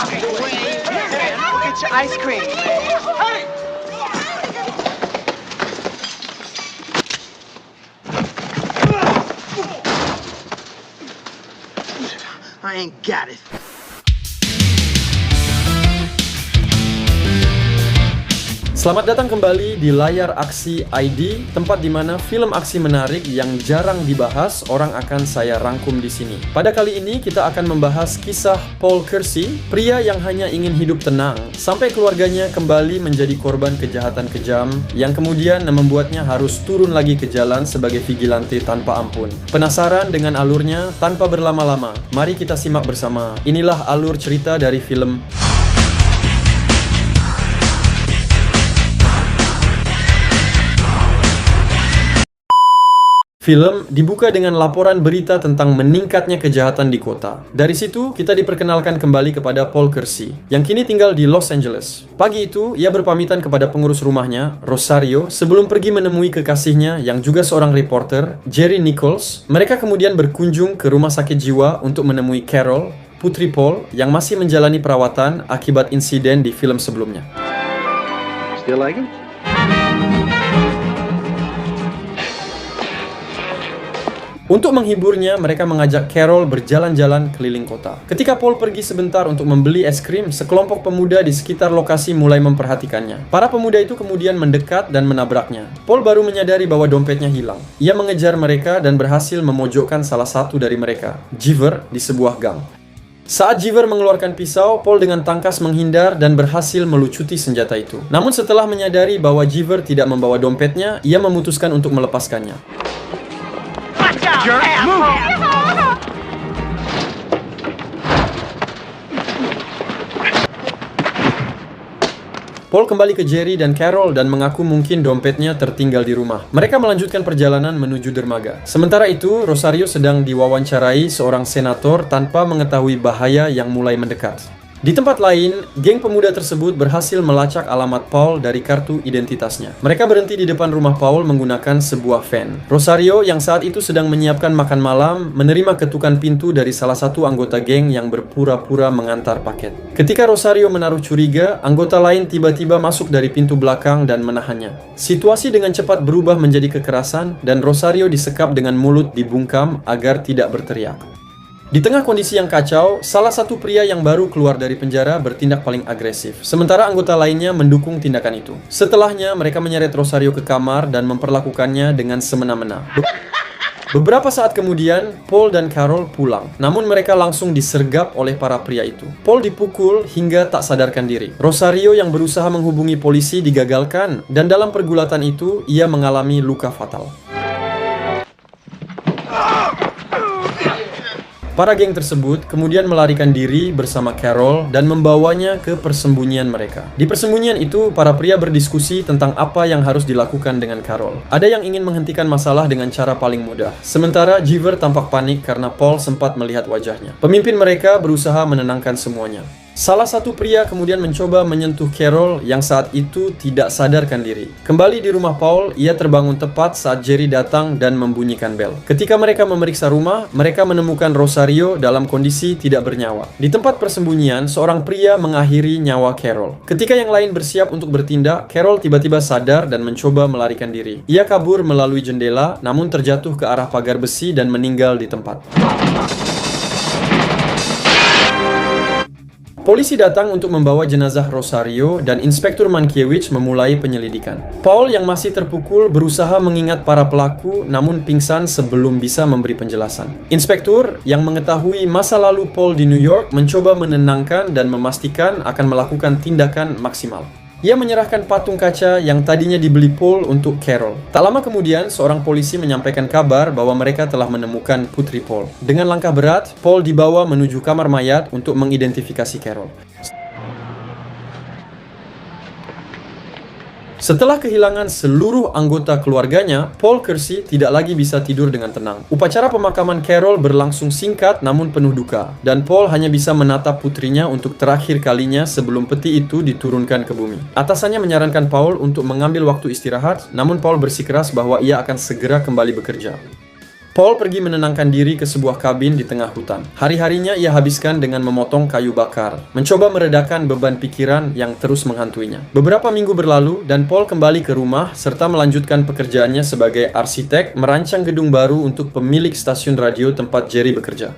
Get your ice cream, man. I ain't got it. Selamat datang kembali di Layar Aksi ID, tempat di mana film aksi menarik yang jarang dibahas orang akan saya rangkum di sini. Pada kali ini kita akan membahas kisah Paul Kersey, pria yang hanya ingin hidup tenang sampai keluarganya kembali menjadi korban kejahatan kejam yang kemudian membuatnya harus turun lagi ke jalan sebagai vigilante tanpa ampun. Penasaran dengan alurnya? Tanpa berlama-lama, mari kita simak bersama. Inilah alur cerita dari film Film dibuka dengan laporan berita tentang meningkatnya kejahatan di kota. Dari situ, kita diperkenalkan kembali kepada Paul Kersey, yang kini tinggal di Los Angeles. Pagi itu, ia berpamitan kepada pengurus rumahnya, Rosario, sebelum pergi menemui kekasihnya yang juga seorang reporter, Jerry Nichols. Mereka kemudian berkunjung ke rumah sakit jiwa untuk menemui Carol, putri Paul, yang masih menjalani perawatan akibat insiden di film sebelumnya. Still like him? Untuk menghiburnya, mereka mengajak Carol berjalan-jalan keliling kota. Ketika Paul pergi sebentar untuk membeli es krim, sekelompok pemuda di sekitar lokasi mulai memperhatikannya. Para pemuda itu kemudian mendekat dan menabraknya. Paul baru menyadari bahwa dompetnya hilang. Ia mengejar mereka dan berhasil memojokkan salah satu dari mereka, Giver, di sebuah gang. Saat Giver mengeluarkan pisau, Paul dengan tangkas menghindar dan berhasil melucuti senjata itu. Namun setelah menyadari bahwa Giver tidak membawa dompetnya, ia memutuskan untuk melepaskannya. Paul kembali ke Jerry dan Carol dan mengaku mungkin dompetnya tertinggal di rumah. Mereka melanjutkan perjalanan menuju dermaga. Sementara itu, Rosario sedang diwawancarai seorang senator tanpa mengetahui bahaya yang mulai mendekat. Di tempat lain, geng pemuda tersebut berhasil melacak alamat Paul dari kartu identitasnya. Mereka berhenti di depan rumah Paul menggunakan sebuah van. Rosario yang saat itu sedang menyiapkan makan malam menerima ketukan pintu dari salah satu anggota geng yang berpura-pura mengantar paket. Ketika Rosario menaruh curiga, anggota lain tiba-tiba masuk dari pintu belakang dan menahannya. Situasi dengan cepat berubah menjadi kekerasan dan Rosario disekap dengan mulut dibungkam agar tidak berteriak. Di tengah kondisi yang kacau, salah satu pria yang baru keluar dari penjara bertindak paling agresif, sementara anggota lainnya mendukung tindakan itu. Setelahnya, mereka menyeret Rosario ke kamar dan memperlakukannya dengan semena-mena. Beberapa saat kemudian, Paul dan Carol pulang, namun mereka langsung disergap oleh para pria itu. Paul dipukul hingga tak sadarkan diri. Rosario yang berusaha menghubungi polisi digagalkan, dan dalam pergulatan itu, ia mengalami luka fatal. Para geng tersebut kemudian melarikan diri bersama Carol dan membawanya ke persembunyian mereka. Di persembunyian itu, para pria berdiskusi tentang apa yang harus dilakukan dengan Carol. Ada yang ingin menghentikan masalah dengan cara paling mudah. Sementara Giver tampak panik karena Paul sempat melihat wajahnya. Pemimpin mereka berusaha menenangkan semuanya. Salah satu pria kemudian mencoba menyentuh Carol yang saat itu tidak sadarkan diri. Kembali di rumah Paul, ia terbangun tepat saat Jerry datang dan membunyikan bel. Ketika mereka memeriksa rumah, mereka menemukan Rosario dalam kondisi tidak bernyawa. Di tempat persembunyian, seorang pria mengakhiri nyawa Carol. Ketika yang lain bersiap untuk bertindak, Carol tiba-tiba sadar dan mencoba melarikan diri. Ia kabur melalui jendela, namun terjatuh ke arah pagar besi dan meninggal di tempat. Polisi datang untuk membawa jenazah Rosario dan Inspektur Mankiewicz memulai penyelidikan. Paul yang masih terpukul berusaha mengingat para pelaku namun pingsan sebelum bisa memberi penjelasan. Inspektur yang mengetahui masa lalu Paul di New York mencoba menenangkan dan memastikan akan melakukan tindakan maksimal. Ia menyerahkan patung kaca yang tadinya dibeli Paul untuk Carol. Tak lama kemudian, seorang polisi menyampaikan kabar bahwa mereka telah menemukan putri Paul. Dengan langkah berat, Paul dibawa menuju kamar mayat untuk mengidentifikasi Carol. Setelah kehilangan seluruh anggota keluarganya, Paul Kersey tidak lagi bisa tidur dengan tenang. Upacara pemakaman Carol berlangsung singkat namun penuh duka, dan Paul hanya bisa menatap putrinya untuk terakhir kalinya sebelum peti itu diturunkan ke bumi. Atasannya menyarankan Paul untuk mengambil waktu istirahat, namun Paul bersikeras bahwa ia akan segera kembali bekerja. Paul pergi menenangkan diri ke sebuah kabin di tengah hutan. Hari-harinya ia habiskan dengan memotong kayu bakar, mencoba meredakan beban pikiran yang terus menghantuinya. Beberapa minggu berlalu dan Paul kembali ke rumah serta melanjutkan pekerjaannya sebagai arsitek merancang gedung baru untuk pemilik stasiun radio tempat Jerry bekerja.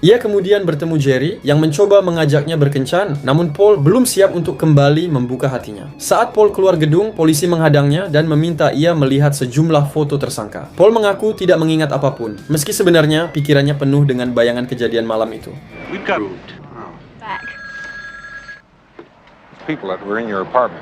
Ia kemudian bertemu Jerry yang mencoba mengajaknya berkencan, namun Paul belum siap untuk kembali membuka hatinya. Saat Paul keluar gedung, polisi menghadangnya dan meminta ia melihat sejumlah foto tersangka. Paul mengaku tidak mengingat apapun, meski sebenarnya pikirannya penuh dengan bayangan kejadian malam itu. We've got Back. people that were in your apartment.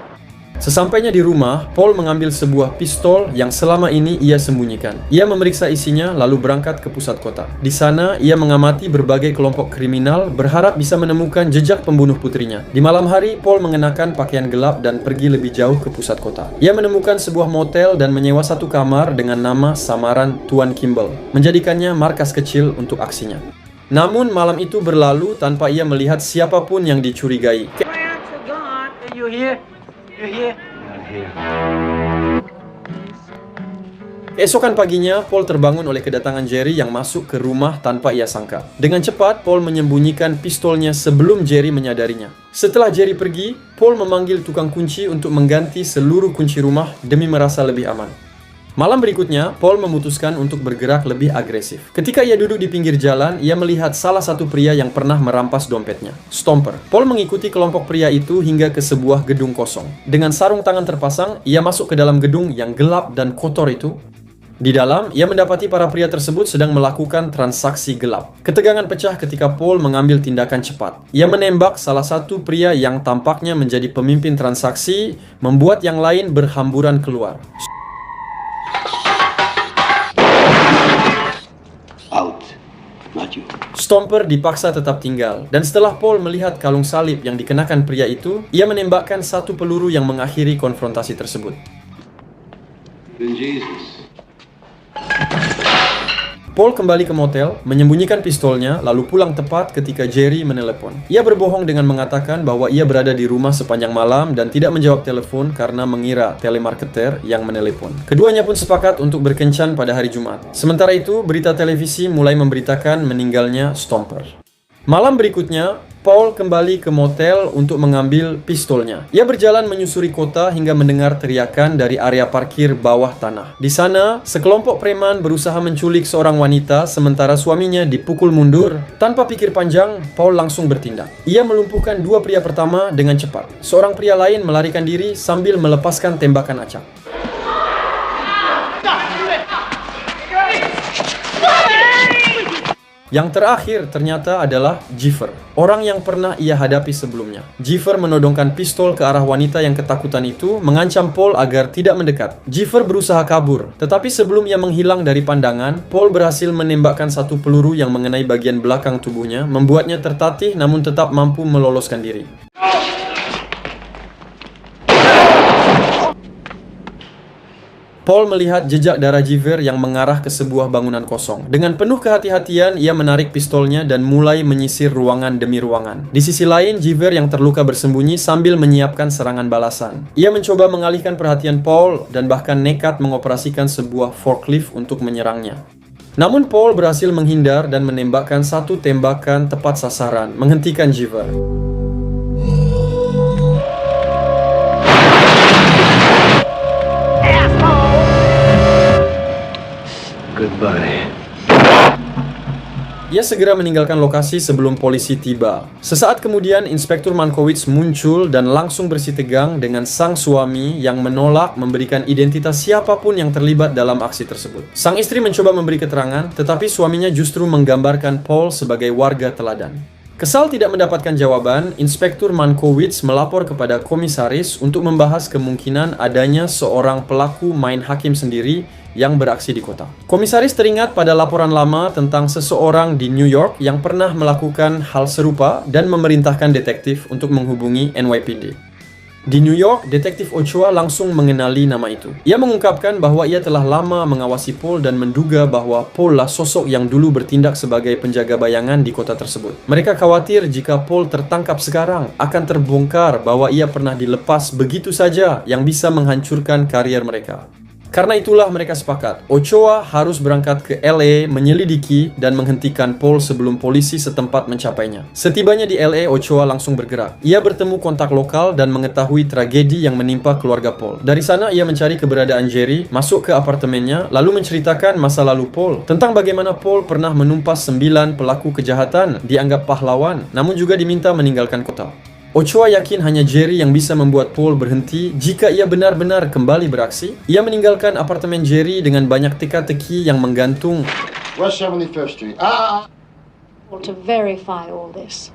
Sesampainya di rumah, Paul mengambil sebuah pistol yang selama ini ia sembunyikan. Ia memeriksa isinya lalu berangkat ke pusat kota. Di sana, ia mengamati berbagai kelompok kriminal berharap bisa menemukan jejak pembunuh putrinya. Di malam hari, Paul mengenakan pakaian gelap dan pergi lebih jauh ke pusat kota. Ia menemukan sebuah motel dan menyewa satu kamar dengan nama samaran Tuan Kimball, menjadikannya markas kecil untuk aksinya. Namun malam itu berlalu tanpa ia melihat siapapun yang dicurigai. Keesokan paginya, Paul terbangun oleh kedatangan Jerry yang masuk ke rumah tanpa ia sangka. Dengan cepat, Paul menyembunyikan pistolnya sebelum Jerry menyadarinya. Setelah Jerry pergi, Paul memanggil tukang kunci untuk mengganti seluruh kunci rumah demi merasa lebih aman. Malam berikutnya, Paul memutuskan untuk bergerak lebih agresif. Ketika ia duduk di pinggir jalan, ia melihat salah satu pria yang pernah merampas dompetnya, Stomper. Paul mengikuti kelompok pria itu hingga ke sebuah gedung kosong. Dengan sarung tangan terpasang, ia masuk ke dalam gedung yang gelap dan kotor itu. Di dalam, ia mendapati para pria tersebut sedang melakukan transaksi gelap. Ketegangan pecah ketika Paul mengambil tindakan cepat. Ia menembak salah satu pria yang tampaknya menjadi pemimpin transaksi, membuat yang lain berhamburan keluar. Out, not you. Stomper dipaksa tetap tinggal, dan setelah Paul melihat kalung salib yang dikenakan pria itu, ia menembakkan satu peluru yang mengakhiri konfrontasi tersebut. In Jesus. Paul kembali ke motel, menyembunyikan pistolnya, lalu pulang tepat ketika Jerry menelepon. Ia berbohong dengan mengatakan bahwa ia berada di rumah sepanjang malam dan tidak menjawab telepon karena mengira telemarketer yang menelepon. Keduanya pun sepakat untuk berkencan pada hari Jumat. Sementara itu, berita televisi mulai memberitakan meninggalnya Stomper. Malam berikutnya, Paul kembali ke motel untuk mengambil pistolnya. Ia berjalan menyusuri kota hingga mendengar teriakan dari area parkir bawah tanah. Di sana, sekelompok preman berusaha menculik seorang wanita sementara suaminya dipukul mundur. Tanpa pikir panjang, Paul langsung bertindak. Ia melumpuhkan dua pria pertama dengan cepat. Seorang pria lain melarikan diri sambil melepaskan tembakan acak. Yang terakhir ternyata adalah Jiffer, orang yang pernah ia hadapi sebelumnya. Jiffer menodongkan pistol ke arah wanita yang ketakutan itu, mengancam Paul agar tidak mendekat. Jiffer berusaha kabur, tetapi sebelum ia menghilang dari pandangan, Paul berhasil menembakkan satu peluru yang mengenai bagian belakang tubuhnya, membuatnya tertatih namun tetap mampu meloloskan diri. Paul melihat jejak darah Jiffer yang mengarah ke sebuah bangunan kosong. Dengan penuh kehati-hatian, ia menarik pistolnya dan mulai menyisir ruangan demi ruangan. Di sisi lain, Jiffer yang terluka bersembunyi sambil menyiapkan serangan balasan. Ia mencoba mengalihkan perhatian Paul dan bahkan nekat mengoperasikan sebuah forklift untuk menyerangnya. Namun Paul berhasil menghindar dan menembakkan satu tembakan tepat sasaran, menghentikan Jiffer. Goodbye. Ia segera meninggalkan lokasi sebelum polisi tiba. Sesaat kemudian, Inspektur Mankowitz muncul dan langsung bersitegang dengan sang suami yang menolak memberikan identitas siapapun yang terlibat dalam aksi tersebut. Sang istri mencoba memberi keterangan, tetapi suaminya justru menggambarkan Paul sebagai warga teladan. Kesal tidak mendapatkan jawaban, Inspektur Mankowitz melapor kepada komisaris untuk membahas kemungkinan adanya seorang pelaku main hakim sendiri yang beraksi di kota. Komisaris teringat pada laporan lama tentang seseorang di New York yang pernah melakukan hal serupa dan memerintahkan detektif untuk menghubungi NYPD. Di New York, Detektif Ochoa langsung mengenali nama itu. Ia mengungkapkan bahwa ia telah lama mengawasi Paul dan menduga bahwa Paul lah sosok yang dulu bertindak sebagai penjaga bayangan di kota tersebut. Mereka khawatir jika Paul tertangkap sekarang, akan terbongkar bahwa ia pernah dilepas begitu saja yang bisa menghancurkan karier mereka. Karena itulah mereka sepakat, Ochoa harus berangkat ke LA menyelidiki dan menghentikan Paul sebelum polisi setempat mencapainya. Setibanya di LA, Ochoa langsung bergerak. Ia bertemu kontak lokal dan mengetahui tragedi yang menimpa keluarga Paul. Dari sana ia mencari keberadaan Jerry, masuk ke apartemennya, lalu menceritakan masa lalu Paul, tentang bagaimana Paul pernah menumpas 9 pelaku kejahatan, dianggap pahlawan, namun juga diminta meninggalkan kota. Ochoa yakin hanya Jerry yang bisa membuat Paul berhenti jika ia benar-benar kembali beraksi. Ia meninggalkan apartemen Jerry dengan banyak teka-teki yang menggantung. West 75th Street. To verify all this.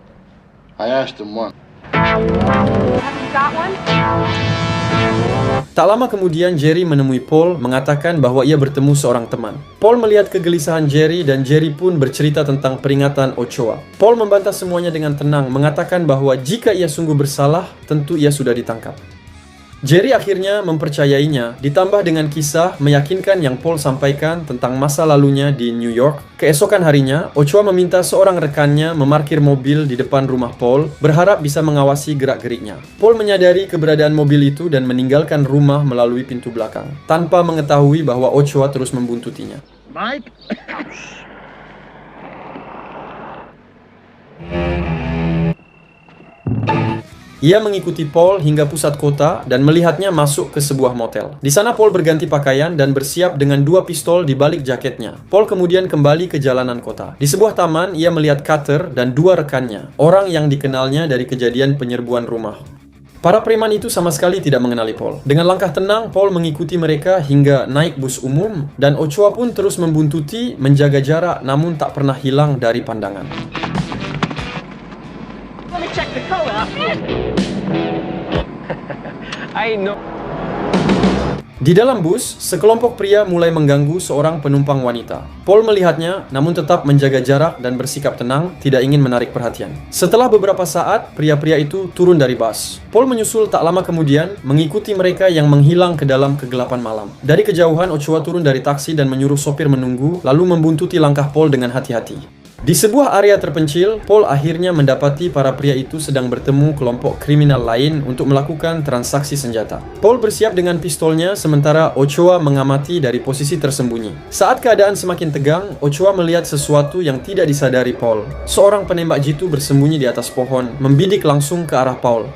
I asked him once. Tak lama kemudian Jerry menemui Paul mengatakan bahwa ia bertemu seorang teman. Paul melihat kegelisahan Jerry dan Jerry pun bercerita tentang peringatan Ochoa. Paul membantah semuanya dengan tenang, mengatakan bahwa jika ia sungguh bersalah, tentu ia sudah ditangkap. Jerry akhirnya mempercayainya, ditambah dengan kisah meyakinkan yang Paul sampaikan tentang masa lalunya di New York. Keesokan harinya, Ochoa meminta seorang rekannya memarkir mobil di depan rumah Paul, berharap bisa mengawasi gerak-geriknya. Paul menyadari keberadaan mobil itu dan meninggalkan rumah melalui pintu belakang, tanpa mengetahui bahwa Ochoa terus membuntutinya. Mike? Ia mengikuti Paul hingga pusat kota dan melihatnya masuk ke sebuah motel. Di sana Paul berganti pakaian dan bersiap dengan 2 pistol di balik jaketnya. Paul kemudian kembali ke jalanan kota. Di sebuah taman, ia melihat Carter dan 2 rekannya, orang yang dikenalnya dari kejadian penyerbuan rumah. Para preman itu sama sekali tidak mengenali Paul. Dengan langkah tenang, Paul mengikuti mereka hingga naik bus umum, dan Ochoa pun terus membuntuti, menjaga jarak namun tak pernah hilang dari pandangan. Let me check the color. I know. Di dalam bus, sekelompok pria mulai mengganggu seorang penumpang wanita. Paul melihatnya, namun tetap menjaga jarak dan bersikap tenang, tidak ingin menarik perhatian. Setelah beberapa saat, pria-pria itu turun dari bus. Paul menyusul tak lama kemudian, mengikuti mereka yang menghilang ke dalam kegelapan malam. Dari kejauhan, Ochoa turun dari taksi dan menyuruh sopir menunggu, lalu membuntuti langkah Paul dengan hati-hati. Di sebuah area terpencil, Paul akhirnya mendapati para pria itu sedang bertemu kelompok kriminal lain untuk melakukan transaksi senjata. Paul bersiap dengan pistolnya, sementara Ochoa mengamati dari posisi tersembunyi. Saat keadaan semakin tegang, Ochoa melihat sesuatu yang tidak disadari Paul. Seorang penembak jitu bersembunyi di atas pohon, membidik langsung ke arah Paul.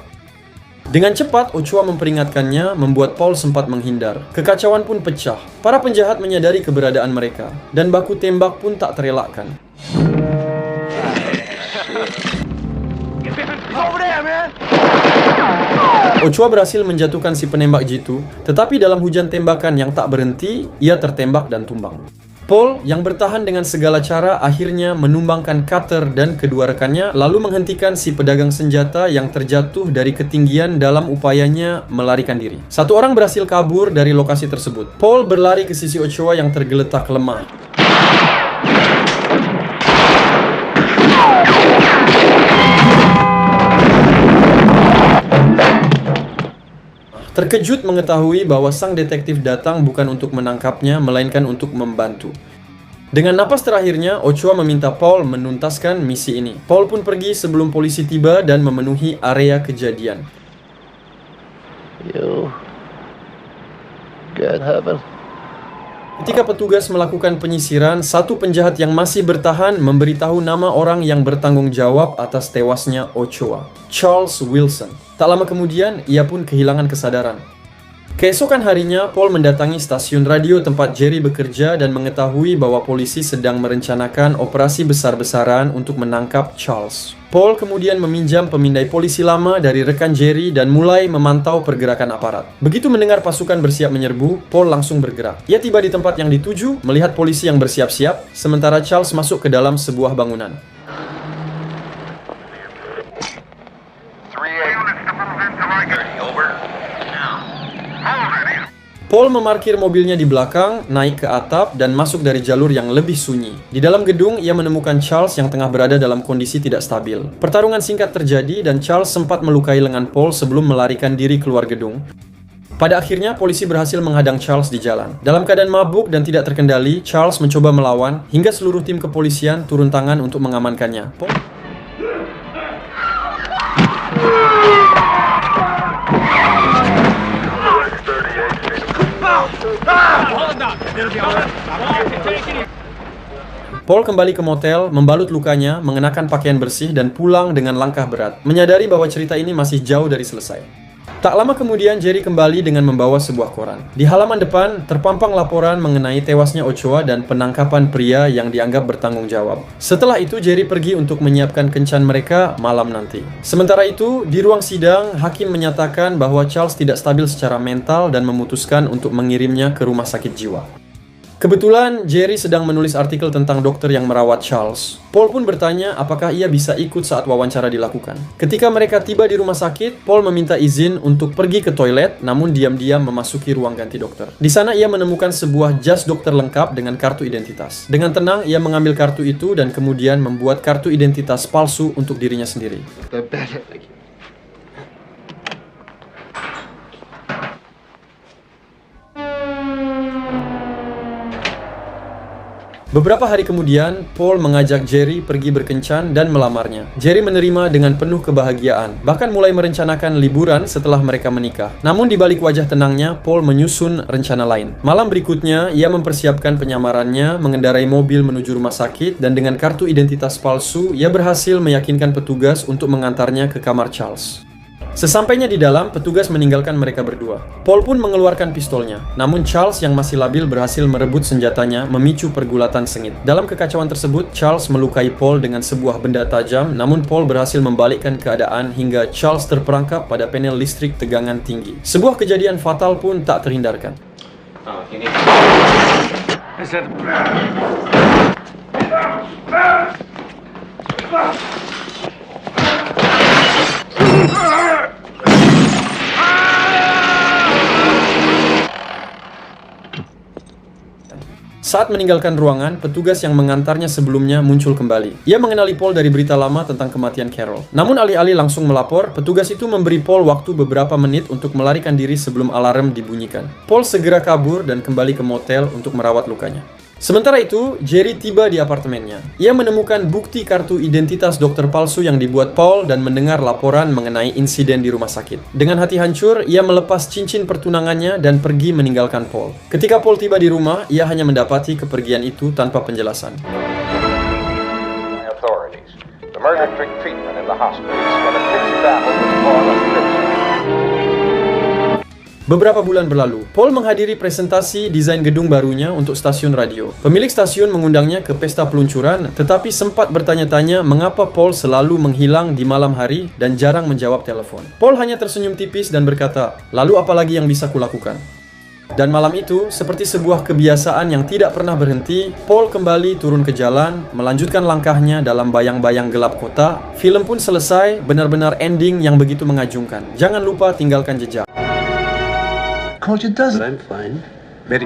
Dengan cepat, Ochoa memperingatkannya, membuat Paul sempat menghindar. Kekacauan pun pecah. Para penjahat menyadari keberadaan mereka, dan baku tembak pun tak terelakkan. Ochoa berhasil menjatuhkan si penembak jitu, tetapi dalam hujan tembakan yang tak berhenti, ia tertembak dan tumbang. Paul yang bertahan dengan segala cara akhirnya menumbangkan Carter dan kedua rekannya, lalu menghentikan si pedagang senjata yang terjatuh dari ketinggian dalam upayanya melarikan diri. 1 orang berhasil kabur dari lokasi tersebut. Paul berlari ke sisi Ochoa yang tergeletak lemah. Terkejut mengetahui bahwa sang detektif datang bukan untuk menangkapnya, melainkan untuk membantu. Dengan napas terakhirnya, Ochoa meminta Paul menuntaskan misi ini. Paul pun pergi sebelum polisi tiba dan memenuhi area kejadian. You get heaven. Ketika petugas melakukan penyisiran, satu penjahat yang masih bertahan memberitahu nama orang yang bertanggung jawab atas tewasnya Ochoa, Charles Wilson. Tak lama kemudian, ia pun kehilangan kesadaran. Keesokan harinya, Paul mendatangi stasiun radio tempat Jerry bekerja dan mengetahui bahwa polisi sedang merencanakan operasi besar-besaran untuk menangkap Charles. Paul kemudian meminjam pemindai polisi lama dari rekan Jerry dan mulai memantau pergerakan aparat. Begitu mendengar pasukan bersiap menyerbu, Paul langsung bergerak. Ia tiba di tempat yang dituju, melihat polisi yang bersiap-siap, sementara Charles masuk ke dalam sebuah bangunan. Paul memarkir mobilnya di belakang, naik ke atap, dan masuk dari jalur yang lebih sunyi. Di dalam gedung, ia menemukan Charles yang tengah berada dalam kondisi tidak stabil. Pertarungan singkat terjadi dan Charles sempat melukai lengan Paul sebelum melarikan diri keluar gedung. Pada akhirnya, polisi berhasil menghadang Charles di jalan. Dalam keadaan mabuk dan tidak terkendali, Charles mencoba melawan, hingga seluruh tim kepolisian turun tangan untuk mengamankannya. Paul kembali ke motel, membalut lukanya, mengenakan pakaian bersih, dan pulang dengan langkah berat, menyadari bahwa cerita ini masih jauh dari selesai. Tak lama kemudian, Jerry kembali dengan membawa sebuah koran. Di halaman depan, terpampang laporan mengenai tewasnya Ochoa dan penangkapan pria yang dianggap bertanggung jawab. Setelah itu, Jerry pergi untuk menyiapkan kencan mereka malam nanti. Sementara itu, di ruang sidang, hakim menyatakan bahwa Charles tidak stabil secara mental dan memutuskan untuk mengirimnya ke rumah sakit jiwa. Kebetulan, Jerry sedang menulis artikel tentang dokter yang merawat Charles. Paul pun bertanya apakah ia bisa ikut saat wawancara dilakukan. Ketika mereka tiba di rumah sakit, Paul meminta izin untuk pergi ke toilet, namun diam-diam memasuki ruang ganti dokter. Di sana ia menemukan sebuah jas dokter lengkap dengan kartu identitas. Dengan tenang, ia mengambil kartu itu dan kemudian membuat kartu identitas palsu untuk dirinya sendiri. Beberapa hari kemudian, Paul mengajak Jerry pergi berkencan dan melamarnya. Jerry menerima dengan penuh kebahagiaan, bahkan mulai merencanakan liburan setelah mereka menikah. Namun di balik wajah tenangnya, Paul menyusun rencana lain. Malam berikutnya, ia mempersiapkan penyamarannya, mengendarai mobil menuju rumah sakit, dan dengan kartu identitas palsu, ia berhasil meyakinkan petugas untuk mengantarnya ke kamar Charles. Sesampainya di dalam, petugas meninggalkan mereka berdua. Paul pun mengeluarkan pistolnya. Namun Charles yang masih labil berhasil merebut senjatanya, memicu pergulatan sengit. Dalam kekacauan tersebut, Charles melukai Paul dengan sebuah benda tajam, namun Paul berhasil membalikkan keadaan hingga Charles terperangkap pada panel listrik tegangan tinggi. Sebuah kejadian fatal pun tak terhindarkan. Saat meninggalkan ruangan, petugas yang mengantarnya sebelumnya muncul kembali. Ia mengenali Paul dari berita lama tentang kematian Carol. Namun alih-alih langsung melapor, petugas itu memberi Paul waktu beberapa menit untuk melarikan diri sebelum alarm dibunyikan. Paul segera kabur dan kembali ke motel untuk merawat lukanya. Sementara itu, Jerry tiba di apartemennya. Ia menemukan bukti kartu identitas dokter palsu yang dibuat Paul dan mendengar laporan mengenai insiden di rumah sakit. Dengan hati hancur, ia melepas cincin pertunangannya dan pergi meninggalkan Paul. Ketika Paul tiba di rumah, ia hanya mendapati kepergian itu tanpa penjelasan. Authorities. The murder trick treatment in the hospital is one of fixed battle with Paul and Christian. Beberapa bulan berlalu, Paul menghadiri presentasi desain gedung barunya untuk stasiun radio. Pemilik stasiun mengundangnya ke pesta peluncuran, tetapi sempat bertanya-tanya mengapa Paul selalu menghilang di malam hari dan jarang menjawab telepon. Paul hanya tersenyum tipis dan berkata, "Lalu apa lagi yang bisa kulakukan?" Dan malam itu, seperti sebuah kebiasaan yang tidak pernah berhenti, Paul kembali turun ke jalan, melanjutkan langkahnya dalam bayang-bayang gelap kota. Film pun selesai, benar-benar ending yang begitu mengagumkan. Jangan lupa tinggalkan jejak. But I'm fine. Betty.